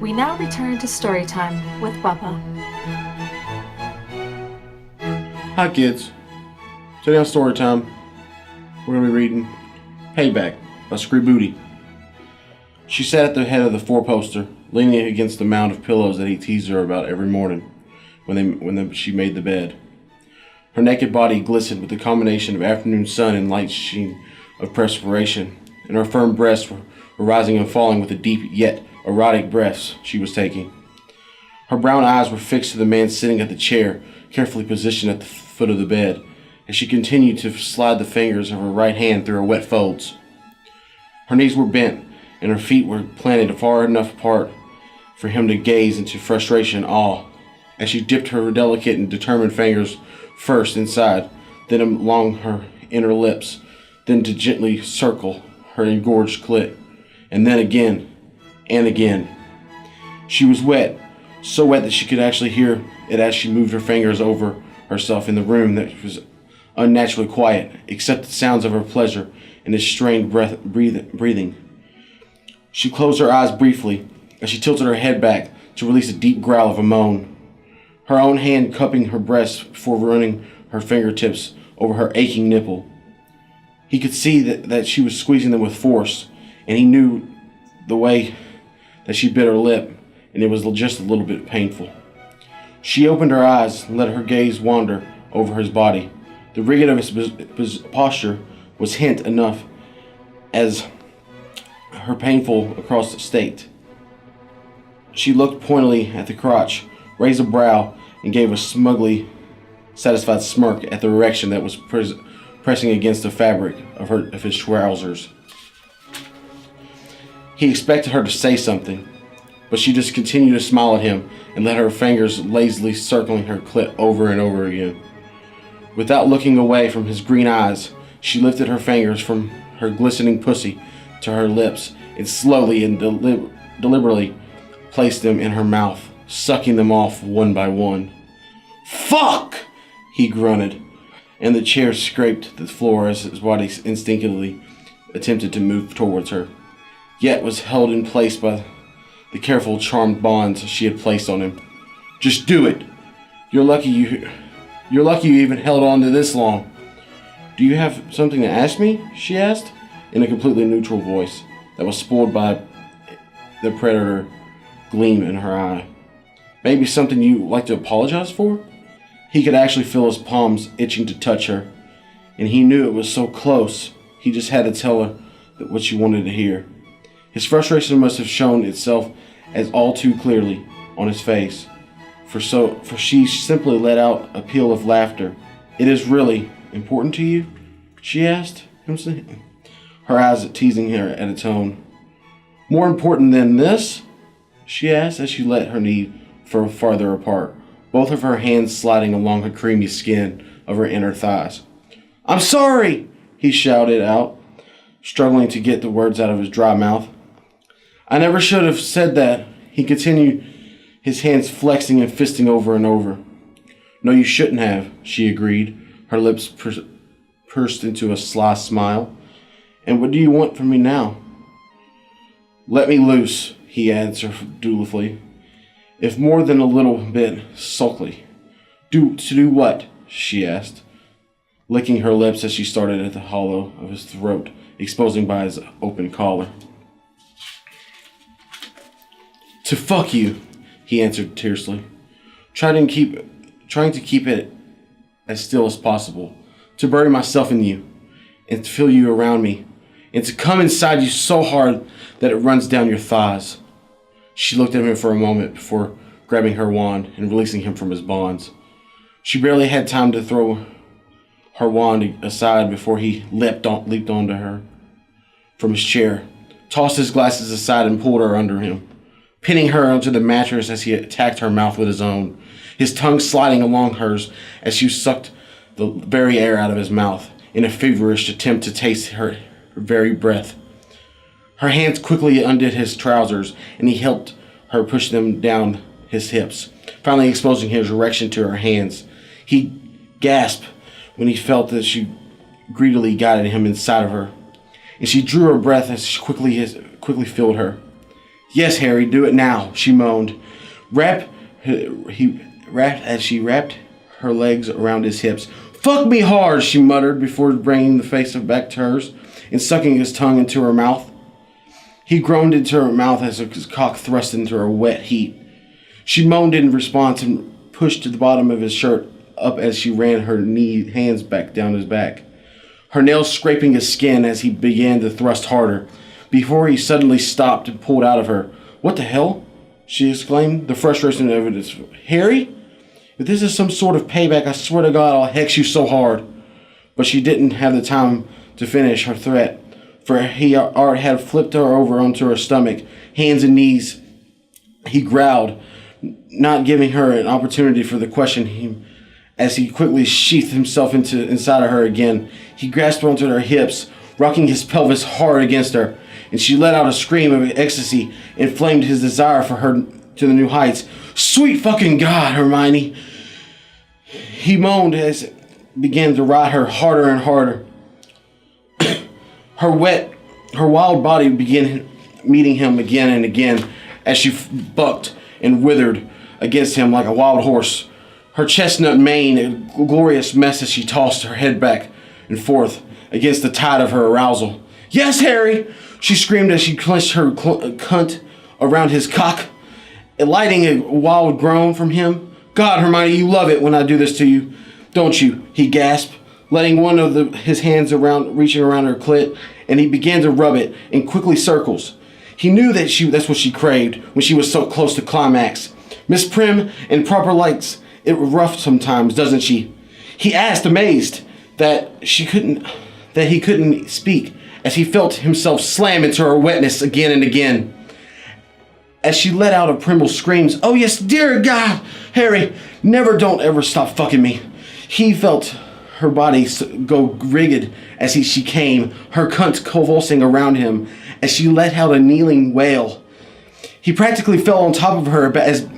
We now return to story time with Bubba. Hi kids. Today on story time, we're going to be reading Payback by Scribooty. She sat at the head of the four-poster, leaning against the mound of pillows that he teased her about every morning when she made the bed. Her naked body glistened with the combination of afternoon sun and light sheen of perspiration, and her firm breasts were rising and falling with the deep yet erotic breaths she was taking. Her brown eyes were fixed to the man sitting at the chair, carefully positioned at the foot of the bed, as she continued to slide the fingers of her right hand through her wet folds. Her knees were bent, and her feet were planted far enough apart for him to gaze into frustration and awe, as she dipped her delicate and determined fingers first inside, then along her inner lips, then to gently circle her engorged clit, and then again and again. She was wet, so wet that she could actually hear it as she moved her fingers over herself in the room that was unnaturally quiet, except the sounds of her pleasure and his strained breathing. She closed her eyes briefly as she tilted her head back to release a deep growl of a moan, her own hand cupping her breast before running her fingertips over her aching nipple. He could see that she was squeezing them with force, and he knew the way that she bit her lip, and it was just a little bit painful. She opened her eyes and let her gaze wander over his body. The rigid of his posture was hint enough as her painful across the state. She looked pointedly at the crotch, raised a brow, and gave a smugly satisfied smirk at the erection that was pressing against the fabric of his trousers. He expected her to say something, but she just continued to smile at him and let her fingers lazily circling her clit over and over again. Without looking away from his green eyes, she lifted her fingers from her glistening pussy to her lips and slowly and deliberately placed them in her mouth, sucking them off one by one. "Fuck!" he grunted, and the chair scraped the floor as his body instinctively attempted to move towards her, yet was held in place by the careful, charmed bonds she had placed on him. "Just do it. You're lucky you even held on to this long." "Do you have something to ask me?" she asked, in a completely neutral voice that was spoiled by the predator gleam in her eye. "Maybe something you'd like to apologize for?" He could actually feel his palms itching to touch her, and he knew it was so close. He just had to tell her what she wanted to hear. His frustration must have shown itself as all too clearly on his face, for she simply let out a peal of laughter. "It is really important to you?" she asked him, her eyes teasing her at a tone. "More important than this?" she asked as she let her knee farther apart, both of her hands sliding along her creamy skin of her inner thighs. "I'm sorry!" he shouted out, struggling to get the words out of his dry mouth. "I never should have said that," he continued, his hands flexing and fisting over and over. "No, you shouldn't have," she agreed, her lips pursed into a sly smile. "And what do you want from me now?" "Let me loose," he answered dutifully, if more than a little bit sulkily. To do what?" she asked, licking her lips as she started at the hollow of his throat, exposing by his open collar. "To fuck you," he answered tersely, trying to keep it as still as possible, "to bury myself in you, and to feel you around me, and to come inside you so hard that it runs down your thighs." She looked at him for a moment before grabbing her wand and releasing him from his bonds. She barely had time to throw her wand aside before he leaped onto her from his chair, tossed his glasses aside, and pulled her under him, pinning her onto the mattress as he attacked her mouth with his own, his tongue sliding along hers as she sucked the very air out of his mouth in a feverish attempt to taste her very breath. Her hands quickly undid his trousers, and he helped her push them down his hips, finally exposing his erection to her hands. He gasped when he felt that she greedily guided him inside of her, and she drew her breath as quickly filled her. Yes, Harry, do it now, she moaned. He wrapped as she wrapped her legs around his hips. Fuck me hard, she muttered before bringing the face back to hers and sucking his tongue into her mouth. He groaned into her mouth as his cock thrust into her wet heat. She moaned in response and pushed the bottom of his shirt up as she ran her hands back down his back, her nails scraping his skin as he began to thrust harder, before he suddenly stopped and pulled out of her. What the hell? She exclaimed, the frustration of it. Harry? If this is some sort of payback, I swear to God I'll hex you so hard. But she didn't have the time to finish her threat, for he had flipped her over onto her stomach, hands and knees. He growled, not giving her an opportunity for the question. As he quickly sheathed himself inside of her again, he grasped onto her hips, rocking his pelvis hard against her, and she let out a scream of ecstasy, inflamed his desire for her to the new heights. Sweet fucking God, Hermione! He moaned as it began to ride her harder and harder. Her wild body began meeting him again and again as she bucked and withered against him like a wild horse. Her chestnut mane a glorious mess as she tossed her head back and forth against the tide of her arousal. Yes, Harry! She screamed as she clenched her cunt around his cock, alighting a wild groan from him. God, Hermione, you love it when I do this to you, don't you? He gasped, letting one of his hands reaching around her clit, and he began to rub it in quickly circles. He knew that's what she craved when she was so close to climax. Miss Prim and proper likes it rough sometimes, doesn't she? He asked, amazed that he couldn't speak, as he felt himself slam into her wetness again and again. As she let out a Primble screams, oh yes, dear God, Harry, don't ever stop fucking me. He felt her body go rigid as she came, her cunt convulsing around him as she let out a kneeling wail. He practically fell on top of her as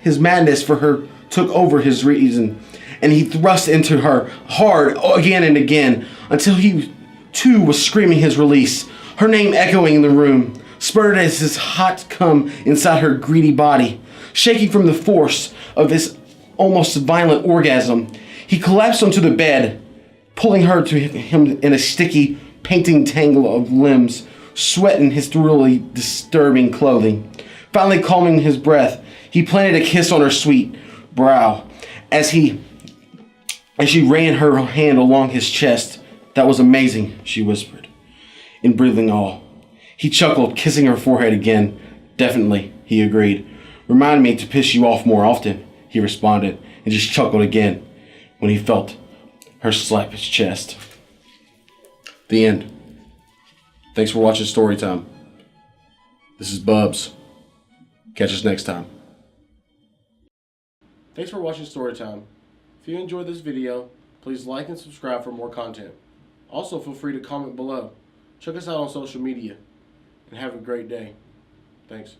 his madness for her took over his reason, and he thrust into her hard again and again until he too was screaming his release, her name echoing in the room, spurred as his hot cum inside her greedy body. Shaking from the force of his almost violent orgasm, he collapsed onto the bed, pulling her to him in a sticky, painting tangle of limbs, sweat in his thoroughly disturbing clothing. Finally calming his breath, he planted a kiss on her sweet brow as she ran her hand along his chest. That was amazing, she whispered, in breathing awe. He chuckled, kissing her forehead again. Definitely, he agreed. Remind me to piss you off more often, he responded, and just chuckled again when he felt her slap his chest. The end. Thanks for watching Storytime. This is Bubs. Catch us next time. Thanks for watching Storytime. If you enjoyed this video, please like and subscribe for more content. Also, feel free to comment below. Check us out on social media. And have a great day. Thanks.